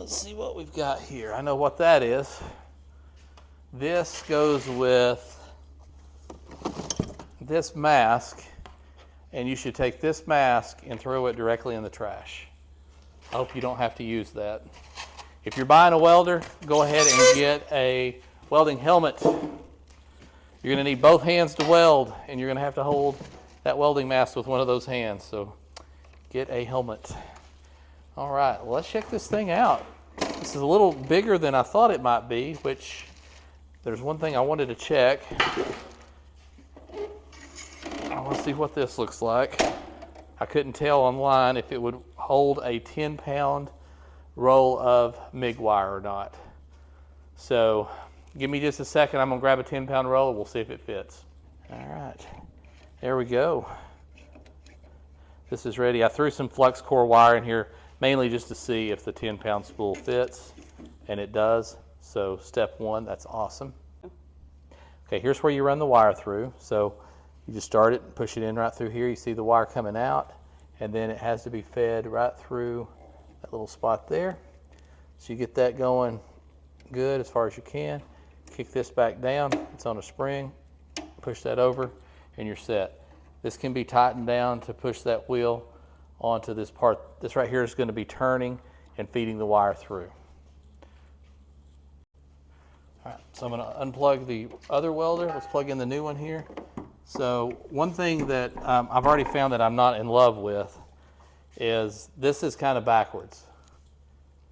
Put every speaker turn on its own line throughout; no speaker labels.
let's see what we've got here. I know what that is. This goes with this mask, and you should take this mask and throw it directly in the trash. I hope you don't have to use that. If you're buying a welder, go ahead and get a welding helmet. You're going to need both hands to weld, and you're going to have to hold that welding mask with one of those hands. So get a helmet. All right, well, let's check this thing out. This is a little bigger than I thought it might be, which there's one thing I wanted to check. I want to see what this looks like. I couldn't tell online if it would hold a 10-pound roll of MIG wire or not. So give me just a second. I'm going to grab a 10-pound roll and we'll see if it fits. All right, there we go. This is ready. I threw some flux core wire in here mainly just to see if the 10-pound spool fits, and it does. So step one, that's awesome. Okay, here's where you run the wire through. So you just start it and push it in right through here. You see the wire coming out, and then it has to be fed right through that little spot there. So you get that going good as far as you can. Kick this back down. It's on a spring. Push that over, and you're set. This can be tightened down to push that wheel onto this part. This right here is going to be turning and feeding the wire through. All right, so I'm going to unplug the other welder. Let's plug in the new one here. So one thing that I've already found that I'm not in love with is this is kind of backwards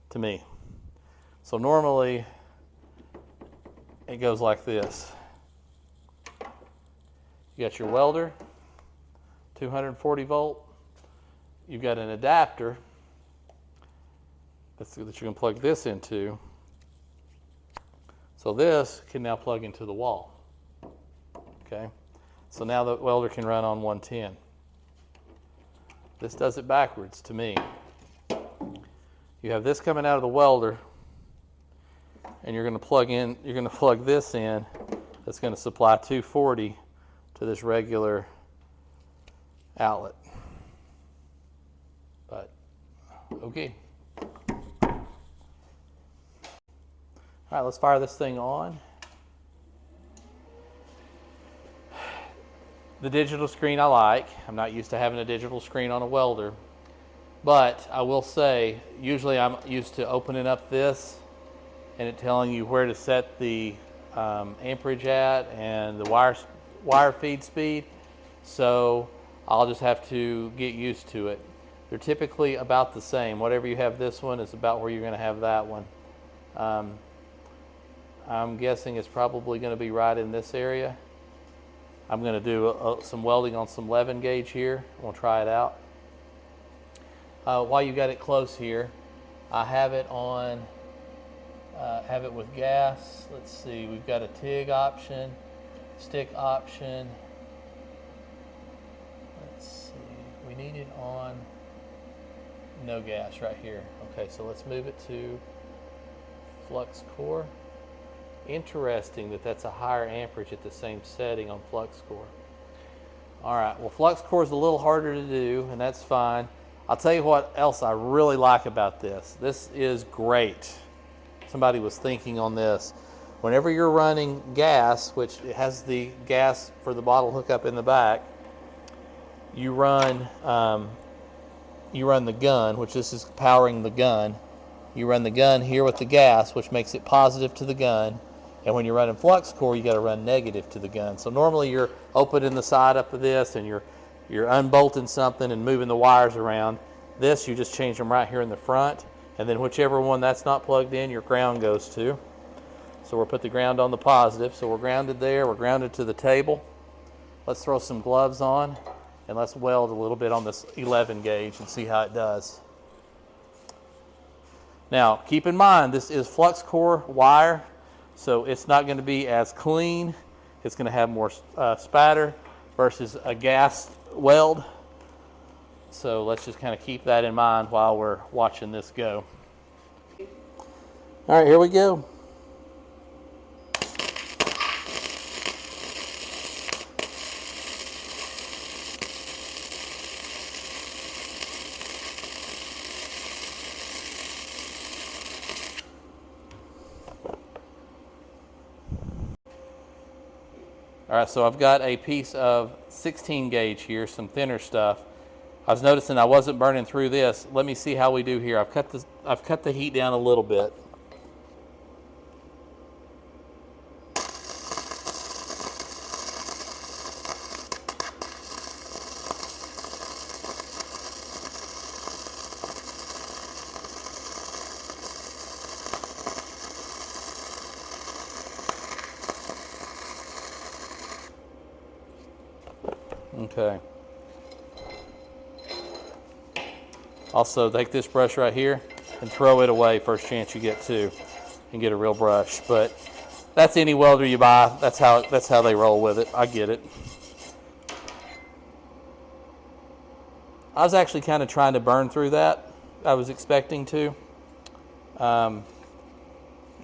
to me. So normally it goes like this. You got your welder, 240 volt. You've got an adapter that you're going to plug this into. So this can now plug into the wall. Okay, so now the welder can run on 110. This does it backwards to me. You have this coming out of the welder, and you're going to plug this in. That's going to supply 240 to this regular outlet. But okay. All right, let's fire this thing on. The digital screen I like. I'm not used to having a digital screen on a welder, but I will say, usually I'm used to opening up this and it telling you where to set the amperage at and the wire feed speed. So I'll just have to get used to it. They're typically about the same. Whatever you have this one is about where you're going to have that one. I'm guessing it's probably going to be right in this area. I'm going to do some welding on some 11 gauge here. We'll try it out. While you got it close here, I have it on, have it with gas. Let's see, we've got a TIG option, stick option. Let's see, we need it on no gas right here. Okay, so let's move it to flux core. Interesting that that's a higher amperage at the same setting on flux core. All right, well, flux core is a little harder to do, and that's fine. I'll tell you what else I really like about this. This is great. Somebody was thinking on this. Whenever you're running gas, which it has the gas for the bottle hookup in the back, you run the gun, which this is powering the gun. You run the gun here with the gas, which makes it positive to the gun. And when you're running flux core, you got to run negative to the gun. So normally you're opening the side up of this and you're unbolting something and moving the wires around. This, you just change them right here in the front. And then whichever one that's not plugged in, your ground goes to. So we'll put the ground on the positive. So we're grounded there. We're grounded to the table. Let's throw some gloves on and let's weld a little bit on this 11 gauge and see how it does. Now, keep in mind, this is flux core wire, so it's not going to be as clean. It's going to have more spatter versus a gas weld. So let's just kind of keep that in mind while we're watching this go. All right, here we go. All right, so I've got a piece of 16 gauge here, some thinner stuff. I was noticing I wasn't burning through this. Let me see how we do here. I've cut the heat down a little bit. Okay. Also, take this brush right here and throw it away first chance you get to, and get a real brush. But that's any welder you buy. That's how they roll with it. I get it. I was actually kind of trying to burn through that. I was expecting to.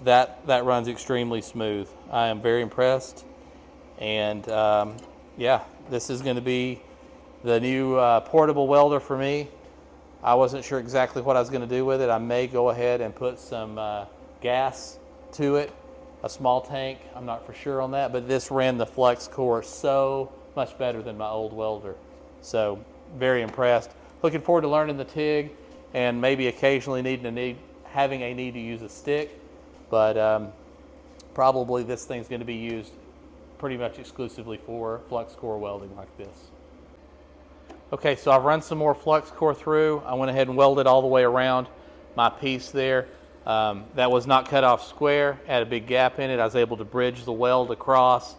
That runs extremely smooth. I am very impressed. And yeah, this is going to be the new portable welder for me. I wasn't sure exactly what I was going to do with it. I may go ahead and put some gas to it, a small tank. I'm not for sure on that, but this ran the flux core so much better than my old welder. So very impressed. Looking forward to learning the TIG and maybe occasionally having a need to use a stick, but probably this thing's going to be used pretty much exclusively for flux core welding like this. Okay, so I've run some more flux core through. I went ahead and welded all the way around my piece there. That was not cut off square, had a big gap in it. I was able to bridge the weld across.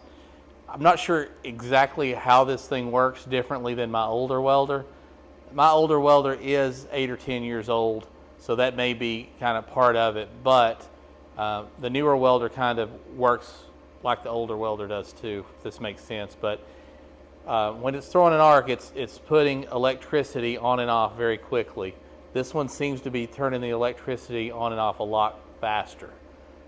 I'm not sure exactly how this thing works differently than my older welder. My older welder is 8 or 10 years old, so that may be kind of part of it, but the newer welder kind of works like the older welder does too, if this makes sense. But when it's throwing an arc, it's putting electricity on and off very quickly. This one seems to be turning the electricity on and off a lot faster.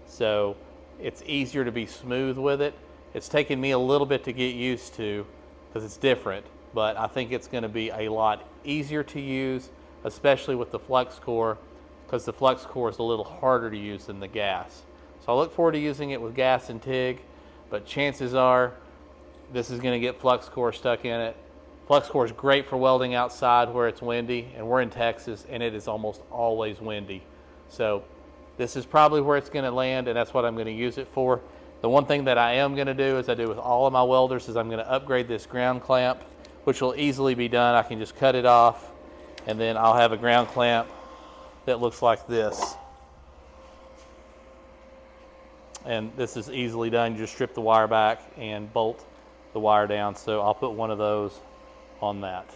So it's easier to be smooth with it. It's taken me a little bit to get used to because it's different, but I think it's going to be a lot easier to use, especially with the flux core, because the flux core is a little harder to use than the gas. So I look forward to using it with gas and TIG, but chances are this is going to get flux core stuck in it. Flux core is great for welding outside where it's windy, and we're in Texas and it is almost always windy. So this is probably where it's going to land, and that's what I'm going to use it for. The one thing that I am going to do, as I do with all of my welders, is I'm going to upgrade this ground clamp, which will easily be done. I can just cut it off, and then I'll have a ground clamp that looks like this. And this is easily done. You just strip the wire back and bolt the wire down. So I'll put one of those on that.